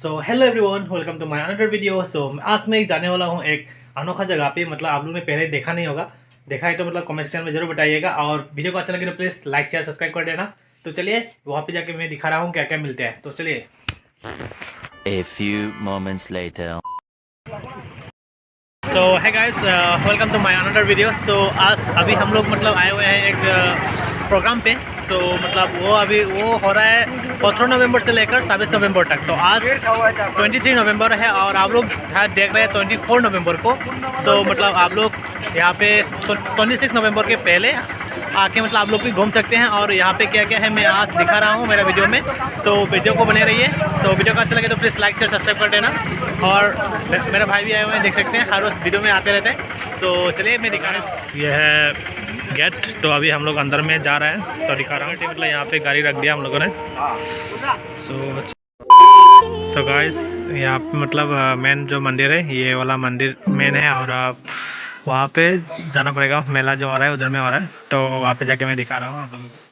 So hello everyone, welcome to my another video. आज मैं जाने वाला हूँ एक अनोखा जगह पे। मतलब आप लोगों ने पहले देखा नहीं होगा, देखा है तो मतलब कमेंट सेक्शन में जरूर बताइएगा। और वीडियो को अच्छा लगे तो प्लीज़ लाइक शेयर सब्सक्राइब कर देना। तो चलिए वहाँ पे जाके मैं दिखा रहा हूँ क्या क्या मिलते हैं। तो चलिए। A few moments later. So hey guys, welcome to my another video. आज अभी हम लोग मतलब आए हुए हैं एक प्रोग्राम पे। मतलब वो हो रहा है 15 नवंबर से लेकर 27 नवंबर तक। तो आज 23 नवंबर है और आप लोग शायद देख रहे हैं 24 नवंबर को। मतलब आप लोग यहाँ पे 26 नवंबर के पहले आके मतलब आप लोग भी घूम सकते हैं। और यहाँ पे क्या क्या है मैं आज दिखा रहा हूँ मेरा वीडियो में। वीडियो को बने रहिए। वीडियो को अच्छा लगे तो प्लीज़ लाइक शेयर सब्सक्राइब कर देना। और मेरा भाई भी आए हुए हैं, देख सकते हैं, हर रोज़ वीडियो में आते रहते हैं। चलिए मैं दिखा रहा हूँ। यह है गेट। तो अभी हम लोग अंदर में जा रहे हैं, तो दिखा रहा हूँ। मतलब यहाँ पे गाड़ी रख दिया हम लोगों ने। सो गाइस, यहाँ पे मतलब मेन जो मंदिर है ये वाला मंदिर मेन है। और वहाँ पे जाना पड़ेगा। मेला जो हो रहा है उधर में हो रहा है, तो वहाँ पे जाके मैं दिखा रहा हूँ आप लोगों को।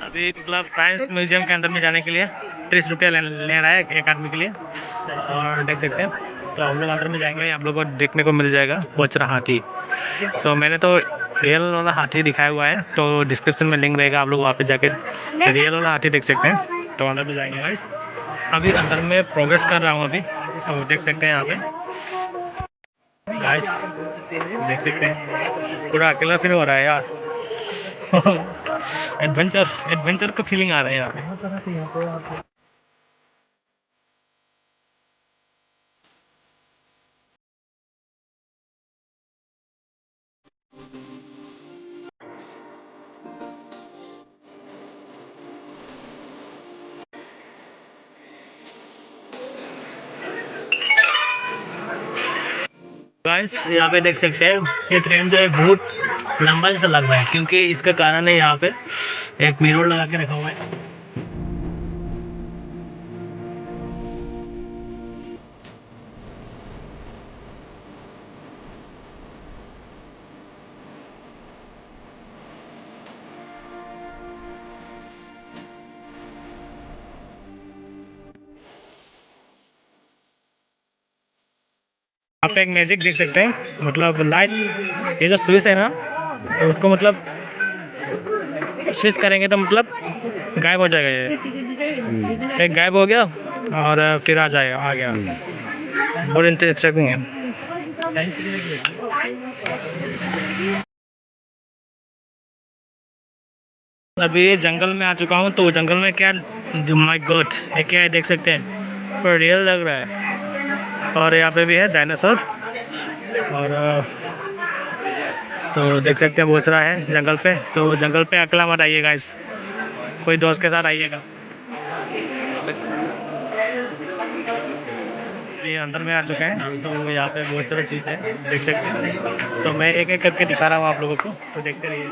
अभी मतलब साइंस म्यूजियम के अंदर में जाने के लिए 30 रुपया ले रहा है एक आदमी के लिए। और देख सकते हैं, तो हम लोग अंदर में जाएंगे, आप लोगों को देखने को मिल जाएगा बचरा हाथी। मैंने तो रियल वाला हाथी दिखाया हुआ है, तो डिस्क्रिप्शन में लिंक रहेगा, आप लोग वहाँ पे जाके रियल वाला हाथी देख सकते हैं। तो अंदर में जाएंगे गाइस। अभी अंदर में प्रोग्रेस कर रहा हूँ अभी, तो देख सकते हैं यहाँ पे गाइस। देख सकते हैं पूरा अकेला फील हो रहा है यार। एडवेंचर एडवेंचर का फीलिंग आ रहा है यहाँ पे। गाइस, यहाँ पे देख सकते हैं ये ट्रेन जो है बहुत लंबा सा लग रहा है, क्योंकि इसका कारण है यहाँ पे एक मिरर लगा के रखा हुआ है। आप एक मैजिक देख सकते हैं, मतलब लाइट, ये जो स्विच है ना, तो उसको मतलब स्विच करेंगे तो मतलब गायब हो जाएगा। ये एक गायब हो गया और फिर आ जाएगा, आ गया। बहुत इंटरेस्टिंग है। अभी जंगल में आ चुका हूँ, तो जंगल में क्या, माय गॉड, ये क्या है देख सकते हैं, पर रियल लग रहा है। और यहाँ पे भी है डायनासोर। और सो देख सकते हैं बोचरा है जंगल पे। सो जंगल पे अकेला मत आइएगा, इस कोई दोस्त के साथ आइएगा। ये अंदर में आ चुके हैं, तो यहाँ पे बहुत सारी चीज़ है देख सकते हैं। तो मैं एक एक करके दिखा रहा हूँ आप लोगों को, तो देखते रहिए।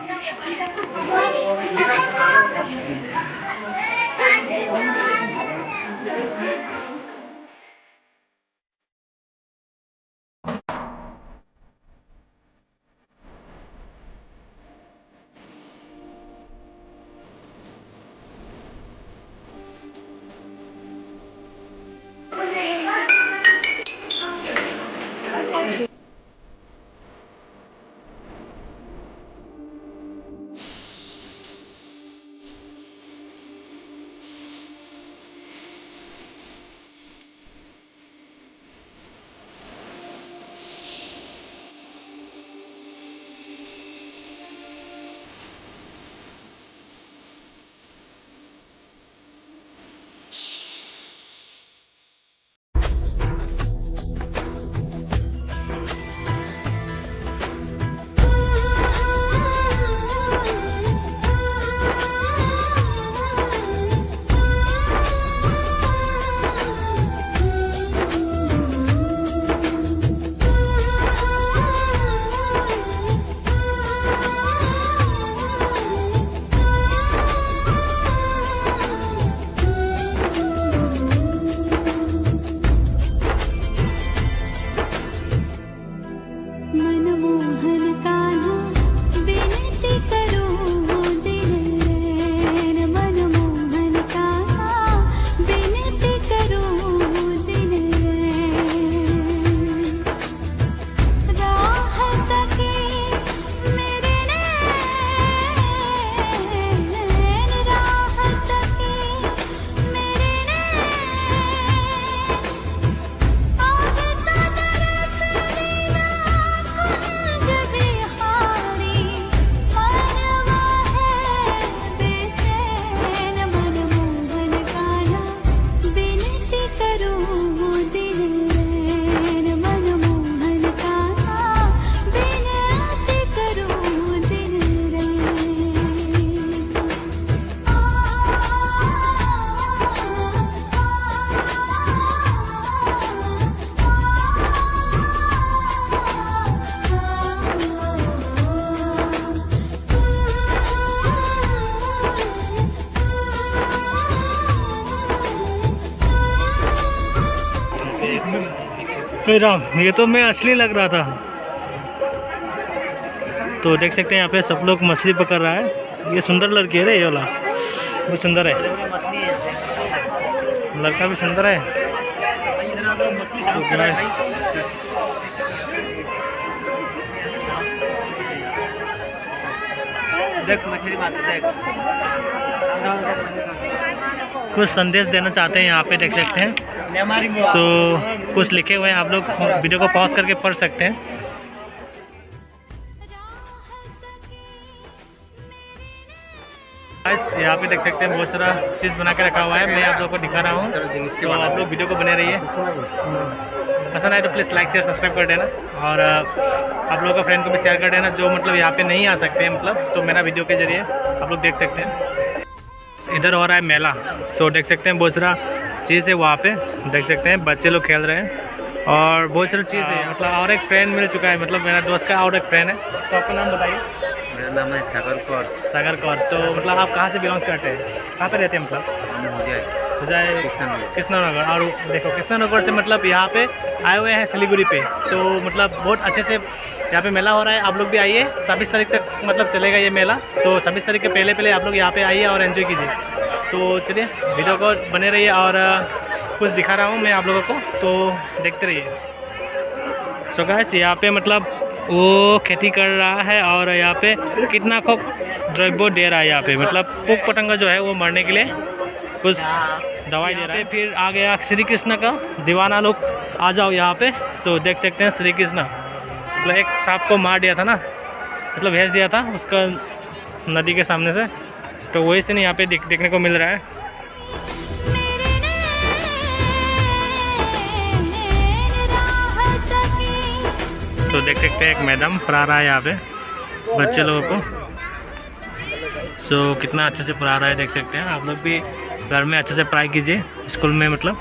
राम, ये तो मैं असली लग रहा था। तो देख सकते हैं यहाँ पे सब लोग मछली पकड़ रहा है। ये सुंदर लड़की है रे, ये वाला बहुत सुंदर है, लड़का भी सुंदर है। देख मछली मारते, कुछ संदेश देना चाहते हैं यहाँ पे देख सकते हैं। सो कुछ लिखे हुए हैं, आप लोग वीडियो को पॉज करके पढ़ सकते हैं। यहाँ पे देख सकते हैं बहुत सारा चीज़ बना के रखा हुआ है, मैं आप लोगों को दिखा रहा हूँ। तो आप लोग वीडियो को बने रहिए, पसंद आए तो प्लीज़ लाइक शेयर सब्सक्राइब कर देना, और आप लोगों का फ्रेंड को भी शेयर कर देना जो मतलब यहाँ पे नहीं आ सकते हैं, मतलब तो मेरा वीडियो के जरिए आप लोग देख सकते हैं। इधर हो रहा है मेला। सो देख सकते हैं बहुत सारा चीज़ है वहाँ पे, देख सकते हैं बच्चे लोग खेल रहे हैं और बहुत सारी चीज़ है। मतलब और एक फ्रेंड मिल चुका है, मतलब मेरा दोस्त का और एक फ्रेंड है। तो आपका नाम बताइए। मेरा नाम है सागर कौर। सागर कौर, तो मतलब आप कहाँ से बिलोंग करते हैं, कहाँ पे रहते हैं? मतलब कृष्णानगर। और देखो कृष्णानगर से मतलब यहाँ पे आए हुए हैं सिलीगुड़ी पे, तो मतलब बहुत अच्छे से यहाँ पे मेला हो रहा है। आप लोग भी आइए, 26 तारीख तक मतलब चलेगा ये मेला। तो 26 तारीख के पहले आप लोग यहाँ पे आइए और एंजॉय कीजिए। तो चलिए वीडियो को बने रहिए, और कुछ दिखा रहा हूँ मैं आप लोगों को, तो देखते रहिए। सो गाइस, यहाँ पे मतलब वो खेती कर रहा है और यहाँ पे कितना को द्रव्य दे रहा है। यहाँ पे मतलब पोक पतंगा जो है वो मरने के लिए कुछ दवाई दे रहा है। फिर आ गया श्री कृष्ण का दीवाना लोग, आ जाओ यहाँ पे। सो देख सकते हैं श्री कृष्ण मतलब एक सांप को मार दिया था ना, मतलब भेज दिया था उसका नदी के सामने से, तो वही से यहाँ पे देखने को मिल रहा है। तो देख सकते हैं एक मैडम पढ़ा रहा है यहाँ पे, बच्चे लोगों को। सो कितना अच्छे से पढ़ा रहा है, देख सकते हैं। आप लोग भी घर में अच्छे से पढ़ाई कीजिए, स्कूल में मतलब।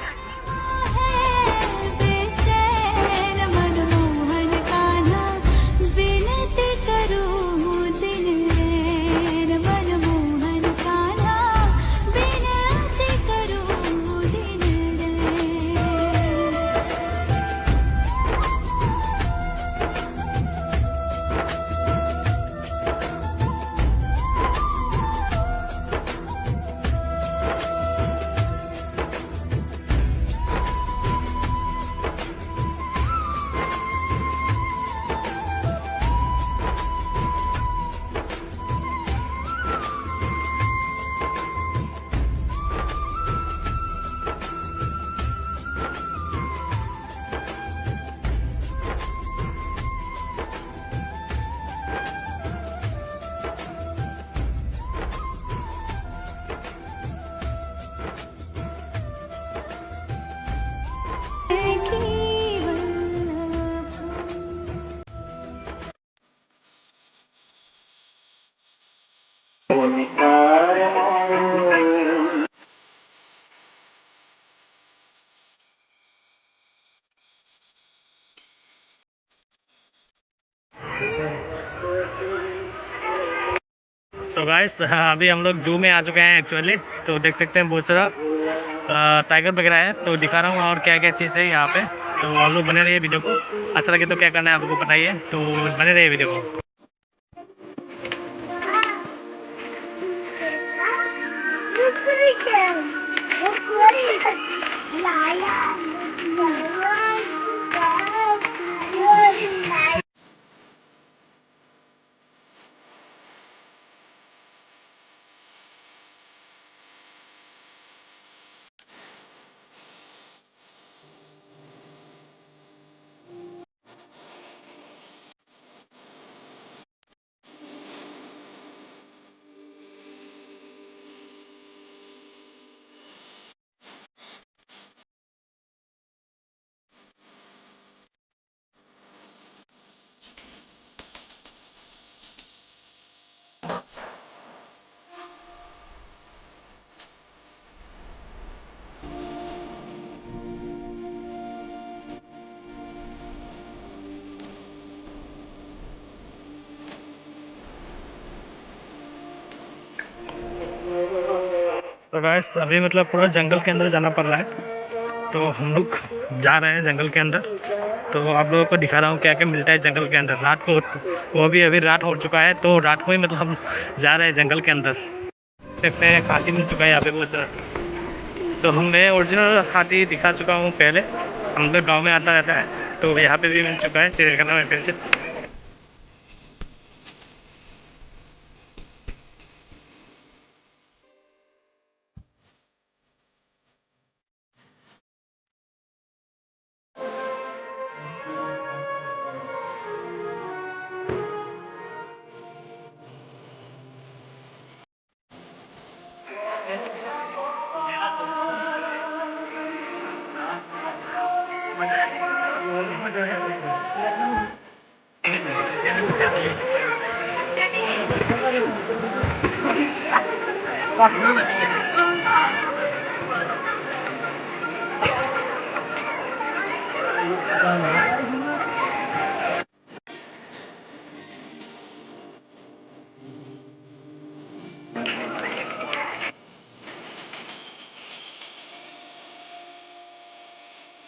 सो गाइस, अभी हम लोग जू में आ चुके हैं एक्चुअली। तो देख सकते हैं बहुत सारा टाइगर वगैरह है, तो दिखा रहा हूँ और क्या क्या चीज़ है यहाँ पे। तो आप लोग बने रहिए वीडियो को। अच्छा लगे तो क्या करना है आपको बताइए, तो बने रहिए वीडियो को। तो गाइस, अभी मतलब पूरा जंगल के अंदर जाना पड़ रहा है, तो हम लोग जा रहे हैं जंगल के अंदर। तो आप लोगों को दिखा रहा हूँ क्या क्या मिलता है जंगल के अंदर रात को। वो भी अभी रात हो चुका है, तो रात को ही मतलब हम जा रहे हैं जंगल के अंदर। देखते हैं हाथी मिल चुका है यहाँ पे बहुत। तो हमने ओरिजिनल हाथी दिखा चुका हूँ पहले, हम लोग गाँव में आता रहता है, तो यहाँ पे भी मिल चुका है चिड़ियाखाना में फिर से।